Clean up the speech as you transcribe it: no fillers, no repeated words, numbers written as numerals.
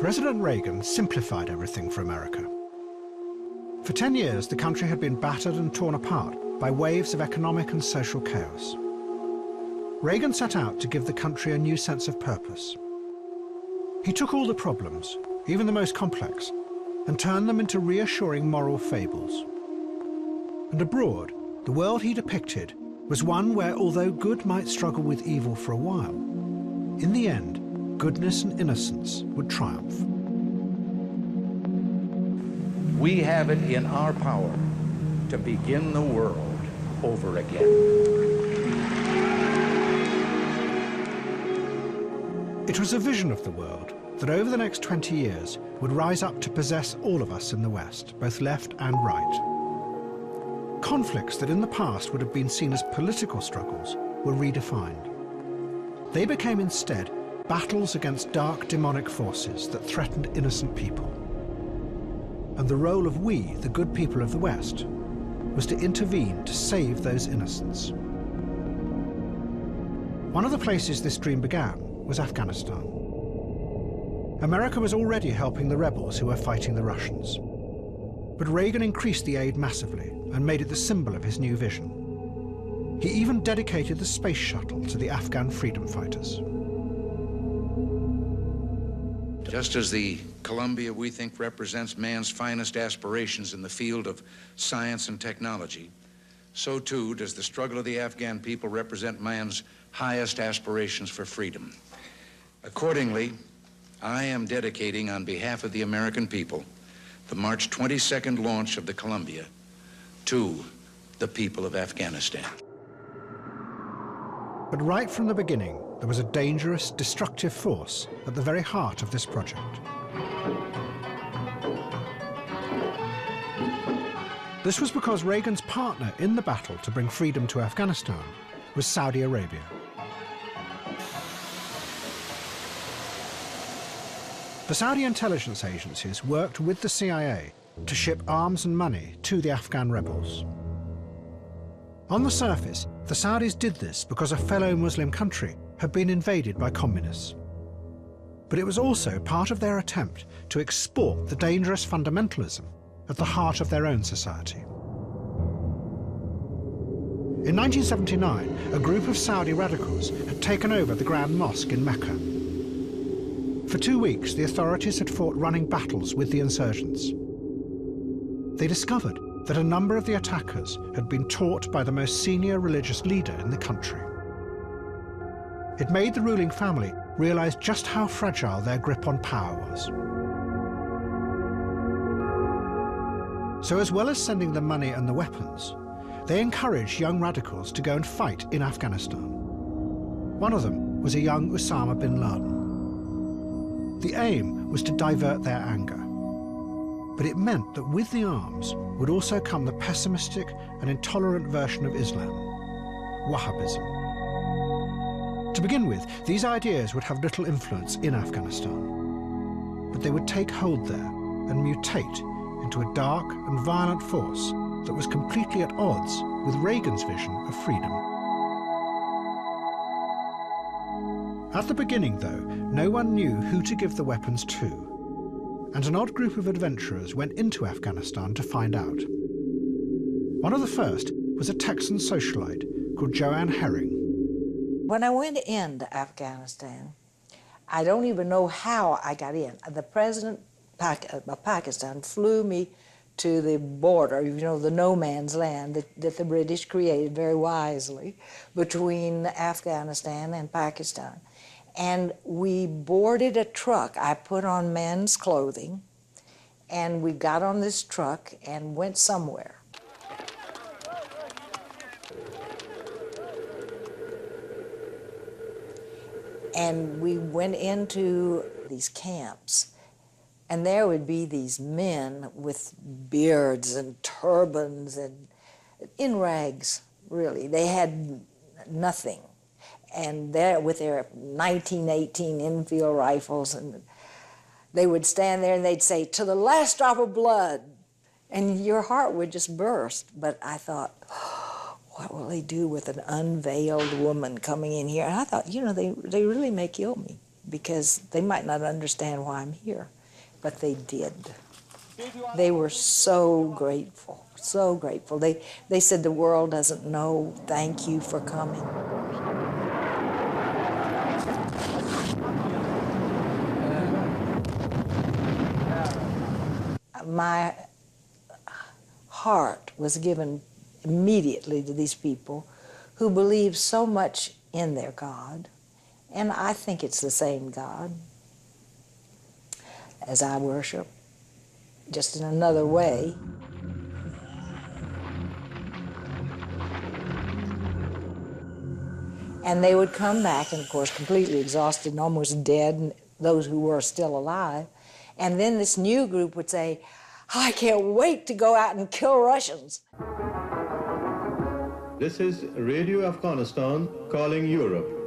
President Reagan simplified everything for America. For 10 years, the country had been battered and torn apart by waves of economic and social chaos. Reagan set out to give the country a new sense of purpose. He took all the problems, even the most complex, and turned them into reassuring moral fables. And abroad, the world he depicted was one where, although good might struggle with evil for a while, in the end, goodness and innocence would triumph. We have it in our power to begin the world over again. It was a vision of the world that over the next 20 years would rise up to possess all of us in the West, both left and right. Conflicts that in the past would have been seen as political struggles were redefined. They became instead battles against dark demonic forces that threatened innocent people. And the role of we, the good people of the West, was to intervene to save those innocents. One of the places this dream began was Afghanistan. America was already helping the rebels who were fighting the Russians. But Reagan increased the aid massively and made it the symbol of his new vision. He even dedicated the space shuttle to the Afghan freedom fighters. Just as the Columbia, we think, represents man's finest aspirations in the field of science and technology, so too does the struggle of the Afghan people represent man's highest aspirations for freedom. Accordingly, I am dedicating on behalf of the American people the March 22nd launch of the Columbia to the people of Afghanistan. But right from the beginning, there was a dangerous, destructive force at the very heart of this project. This was because Reagan's partner in the battle to bring freedom to Afghanistan was Saudi Arabia. The Saudi intelligence agencies worked with the CIA to ship arms and money to the Afghan rebels. On the surface, the Saudis did this because a fellow Muslim country had been invaded by communists. But it was also part of their attempt to export the dangerous fundamentalism at the heart of their own society. In 1979, a group of Saudi radicals had taken over the Grand Mosque in Mecca. For 2 weeks, the authorities had fought running battles with the insurgents. They discovered that a number of the attackers had been taught by the most senior religious leader in the country. It made the ruling family realize just how fragile their grip on power was. So as well as sending the money and the weapons, they encouraged young radicals to go and fight in Afghanistan. One of them was a young Osama bin Laden. The aim was to divert their anger. But it meant that with the arms would also come the pessimistic and intolerant version of Islam, Wahhabism. To begin with, these ideas would have little influence in Afghanistan, but they would take hold there and mutate into a dark and violent force that was completely at odds with Reagan's vision of freedom. At the beginning, though, no one knew who to give the weapons to, and an odd group of adventurers went into Afghanistan to find out. One of the first was a Texan socialite called Joanne Herring. When I went into Afghanistan, I don't even know how I got in. The president of Pakistan flew me to the border, you know, the no man's land that the British created very wisely between Afghanistan and Pakistan. And we boarded a truck. I put on men's clothing, and we got on this truck and went somewhere. And we went into these camps, and there would be these men with beards and turbans and in rags, really. They had nothing. And there with their 1918 Enfield rifles, and they would stand there and they'd say, "To the last drop of blood," and your heart would just burst. But I thought, oh, what will they do with an unveiled woman coming in here? And I thought, you know, they really may kill me. because they might not understand why I'm here, but they did. They were so grateful, so grateful. They said the world doesn't know thank you for coming. My heart was given immediately to these people who believe so much in their God, and I think it's the same God as I worship, just in another way. And they would come back, and of course completely exhausted and almost dead, and those who were still alive. And then this new group would say, "Oh, I can't wait to go out and kill Russians." This is Radio Afghanistan calling Europe.